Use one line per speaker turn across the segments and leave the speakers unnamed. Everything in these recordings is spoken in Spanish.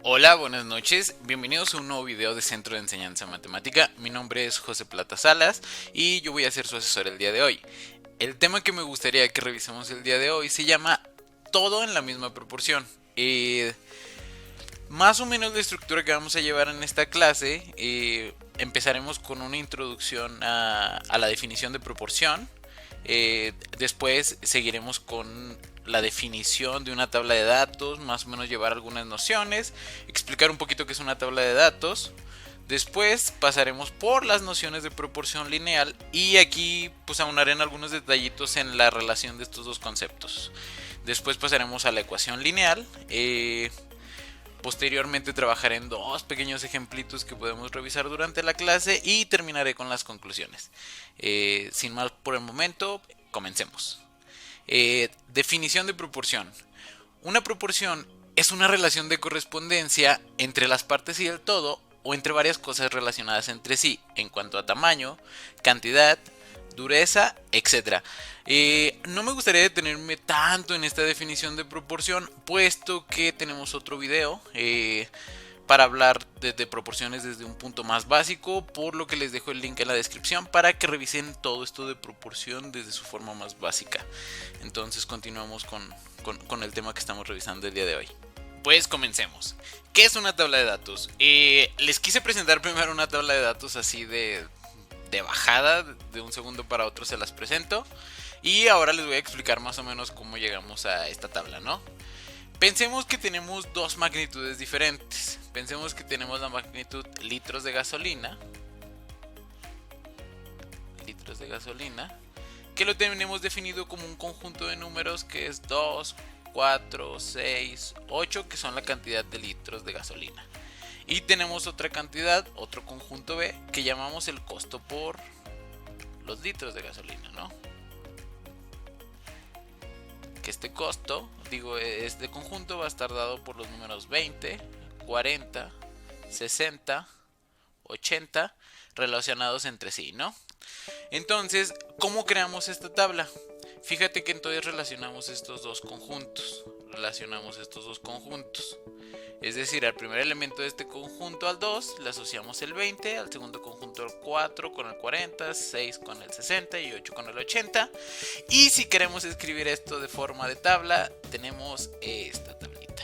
Hola, buenas noches, bienvenidos a un nuevo video de Centro de Enseñanza Matemática. Mi nombre es José Plata Salas y yo voy a ser su asesor el día de hoy. El tema que me gustaría que revisemos el día de hoy se llama todo en la misma proporción. Más o menos la estructura que vamos a llevar en esta clase, empezaremos con una introducción a la definición de proporción. Después seguiremos con la definición de una tabla de datos, más o menos llevar algunas nociones, explicar un poquito qué es una tabla de datos. Después pasaremos por las nociones de proporción lineal y aquí pues aunaré en algunos detallitos en la relación de estos dos conceptos. Después pasaremos a la ecuación lineal. Posteriormente trabajaré en dos pequeños ejemplitos que podemos revisar durante la clase y terminaré con las conclusiones. Sin más por el momento, comencemos. Definición de proporción. Una proporción es una relación de correspondencia entre las partes y el todo o entre varias cosas relacionadas entre sí en cuanto a tamaño, cantidad, dureza, etc. No me gustaría detenerme tanto en esta definición de proporción, puesto que tenemos otro video para hablar de proporciones desde un punto más básico, por lo que les dejo el link en la descripción para que revisen todo esto de proporción desde su forma más básica. Entonces continuamos con el tema que estamos revisando el día de hoy. Pues comencemos. ¿Qué es una tabla de datos? Les quise presentar primero una tabla de datos así de bajada, de un segundo para otro se las presento. Y ahora les voy a explicar más o menos cómo llegamos a esta tabla, ¿no? Pensemos que tenemos dos magnitudes diferentes. Pensemos que tenemos la magnitud litros de gasolina, que lo tenemos definido como un conjunto de números que es 2, 4, 6, 8, que son la cantidad de litros de gasolina. Y tenemos otra cantidad, otro conjunto B, que llamamos el costo por los litros de gasolina, ¿no? Que este costo, este conjunto va a estar dado por los números 20, 40, 60, 80 relacionados entre sí, ¿no? Entonces, ¿cómo creamos esta tabla? Fíjate que entonces relacionamos estos dos conjuntos. Es decir, al primer elemento de este conjunto al 2 le asociamos el 20, al segundo conjunto el 4 con el 40, 6 con el 60 y 8 con el 80. Y si queremos escribir esto de forma de tabla, tenemos esta tablita.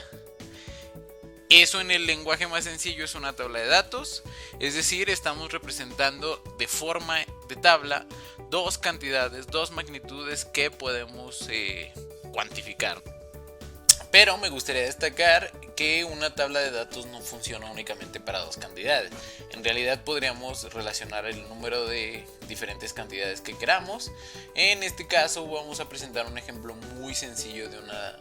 Eso en el lenguaje más sencillo es una tabla de datos, es decir, estamos representando de forma de tabla dos cantidades, dos magnitudes que podemos cuantificar. Pero me gustaría destacar que una tabla de datos no funciona únicamente para dos cantidades. En realidad podríamos relacionar el número de diferentes cantidades que queramos. En este caso vamos a presentar un ejemplo muy sencillo de una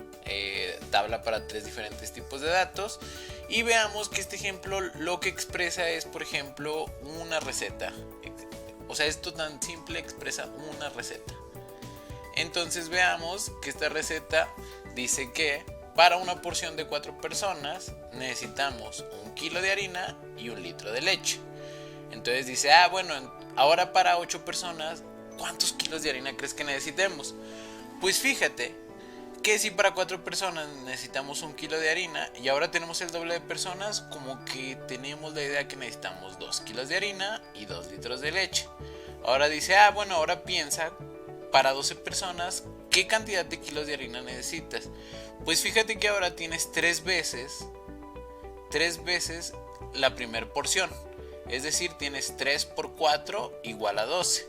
tabla para tres diferentes tipos de datos. Y veamos que este ejemplo lo que expresa es, por ejemplo, una receta. O sea, esto tan simple expresa una receta. Entonces veamos que esta receta dice que para una porción de 4 personas necesitamos 1 kilo de harina y 1 litro de leche. Entonces dice, bueno, ahora para 8 personas, ¿cuántos kilos de harina crees que necesitemos? Pues fíjate que si para 4 personas necesitamos 1 kilo de harina y ahora tenemos el doble de personas, como que tenemos la idea que necesitamos 2 kilos de harina y 2 litros de leche. Ahora dice, bueno, ahora piensa para 12 personas, ¿qué cantidad de kilos de harina necesitas? Pues fíjate que ahora tienes 3 veces la primera porción. Es decir, tienes 3 por 4 igual a 12.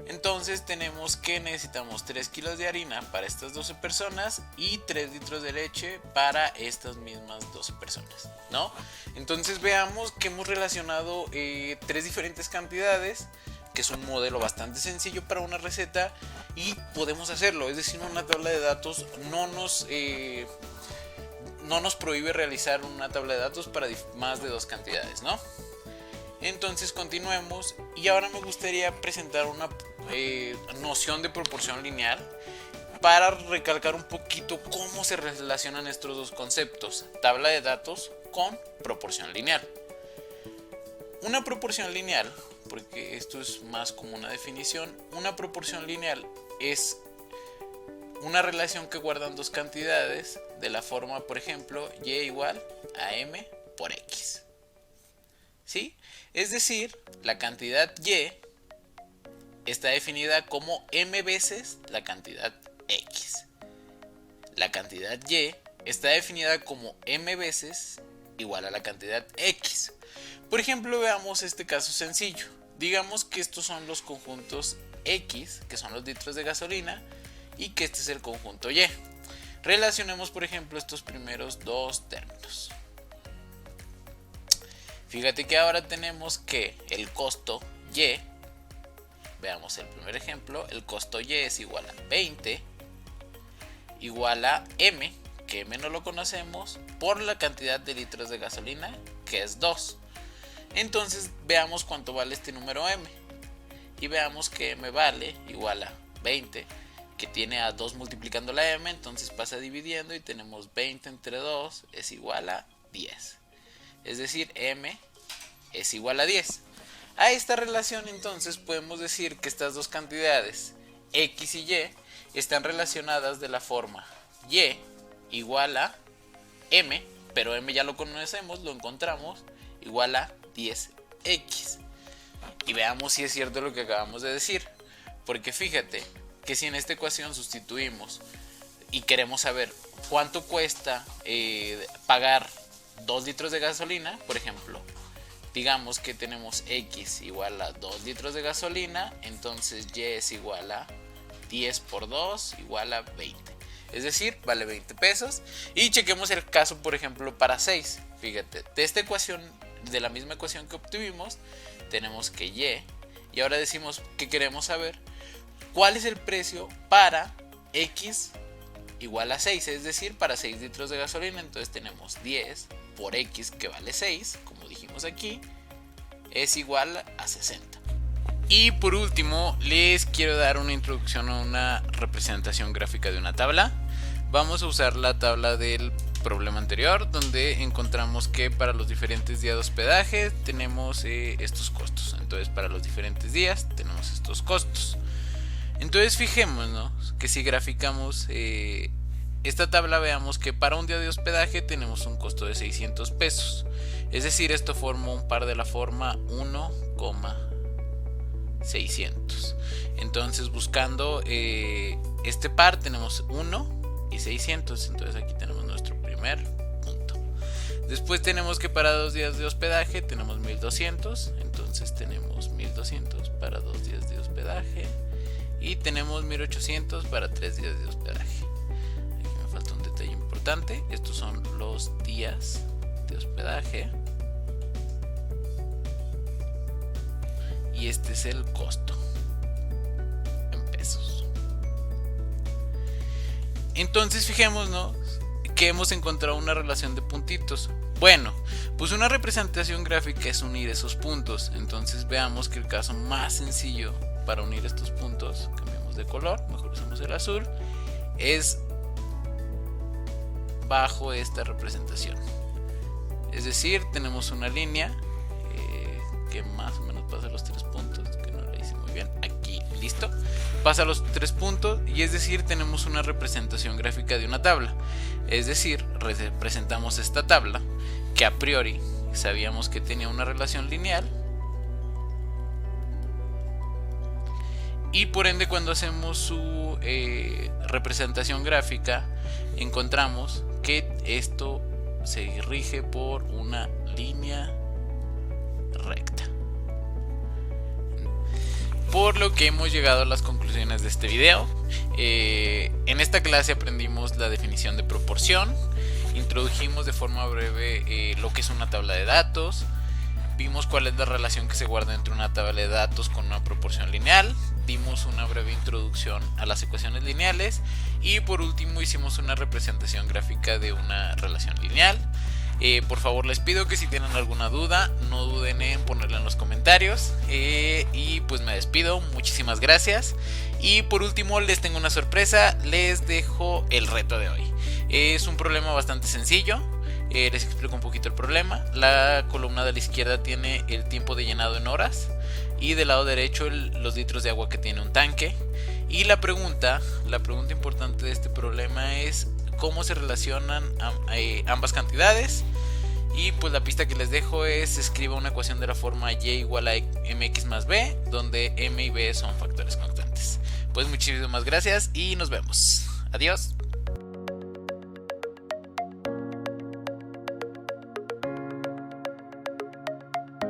Entonces tenemos que necesitamos 3 kilos de harina para estas 12 personas y 3 litros de leche para estas mismas 12 personas, ¿no? Entonces veamos que hemos relacionado 3 diferentes cantidades, que es un modelo bastante sencillo para una receta y podemos hacerlo. Es decir, una tabla de datos no nos prohíbe realizar una tabla de datos para más de dos cantidades, ¿no? Entonces continuemos y ahora me gustaría presentar una noción de proporción lineal para recalcar un poquito cómo se relacionan estos dos conceptos, tabla de datos con proporción lineal. Una proporción lineal, porque esto es más como una definición, una proporción lineal es una relación que guardan dos cantidades de la forma, por ejemplo, y igual a m por X. ¿Sí? Es decir, la cantidad Y está definida como M veces la cantidad X. La cantidad Y está definida como M veces igual a la cantidad X. Por ejemplo, veamos este caso sencillo. Digamos que estos son los conjuntos X, que son los litros de gasolina, y que este es el conjunto Y. Relacionemos, por ejemplo, estos primeros dos términos. Fíjate que ahora tenemos que el costo Y, veamos el primer ejemplo, el costo Y es igual a 20, igual a M, que M no lo conocemos, por la cantidad de litros de gasolina, que es 2. Entonces veamos cuánto vale este número M. Y veamos que M vale igual a 20, que tiene a 2 multiplicando la M, entonces pasa dividiendo y tenemos 20 entre 2 es igual a 10. Es decir, M es igual a 10. A esta relación entonces podemos decir que estas dos cantidades, X y Y, están relacionadas de la forma Y igual a M, pero M ya lo conocemos, lo encontramos, igual a 10X. Y veamos si es cierto lo que acabamos de decir. Porque fíjate que si en esta ecuación sustituimos y queremos saber cuánto cuesta pagar 2 litros de gasolina, por ejemplo, digamos que tenemos X igual a 2 litros de gasolina, entonces Y es igual a 10 por 2 igual a 20. Es decir, vale 20 pesos. Y chequemos el caso, por ejemplo, para 6. Fíjate, de esta ecuación, de la misma ecuación que obtuvimos, tenemos que y ahora decimos que queremos saber cuál es el precio para X igual a 6, es decir, para 6 litros de gasolina. Entonces tenemos 10 por X, que vale 6, como dijimos aquí, es igual a 60. Y por último, les quiero dar una introducción a una representación gráfica de una tabla. Vamos a usar la tabla del problema anterior, donde encontramos que para los diferentes días de hospedaje tenemos estos costos. Entonces, para los diferentes días tenemos estos costos. Entonces, fijémonos que si graficamos esta tabla, veamos que para un día de hospedaje tenemos un costo de 600 pesos. Es decir, esto forma un par de la forma 1,600. Entonces, buscando este par, tenemos 1 y 600. Entonces, aquí tenemos nuestro primer punto. Después tenemos que para 2 días de hospedaje tenemos 1200. Entonces, tenemos 1200 para 2 días de hospedaje. Y tenemos 1800 para 3 días de hospedaje. Aquí me falta un detalle importante. Estos son los días de hospedaje. Y este es el costo en pesos. Entonces fijémonos que hemos encontrado una relación de puntitos. Bueno, pues una representación gráfica es unir esos puntos. Entonces veamos que el caso más sencillo para unir estos puntos, cambiamos de color, mejor usamos el azul, es bajo esta representación. Es decir, tenemos una línea que más o menos pasa los 3 puntos, que no la hice muy bien, aquí, listo, pasa los 3 puntos, y es decir, tenemos una representación gráfica de una tabla. Es decir, representamos esta tabla que a priori sabíamos que tenía una relación lineal, y por ende cuando hacemos su representación gráfica encontramos que esto se rige por una línea recta. Por lo que hemos llegado a las conclusiones de este video. En esta clase aprendimos la definición de proporción, introdujimos de forma breve lo que es una tabla de datos, vimos cuál es la relación que se guarda entre una tabla de datos con una proporción lineal, dimos una breve introducción a las ecuaciones lineales y por último hicimos una representación gráfica de una relación lineal. Por favor les pido que si tienen alguna duda no duden en ponerla en los comentarios, y pues me despido, muchísimas gracias. Y por último les tengo una sorpresa, les dejo el reto de hoy. Es un problema bastante sencillo. Les explico un poquito el problema. La columna de la izquierda tiene el tiempo de llenado en horas y del lado derecho los litros de agua que tiene un tanque. Y la pregunta importante de este problema es cómo se relacionan ambas cantidades. Y pues la pista que les dejo es: escriba una ecuación de la forma y igual a mx más b, donde m y b son factores constantes. Pues muchísimas gracias y nos vemos. Adiós.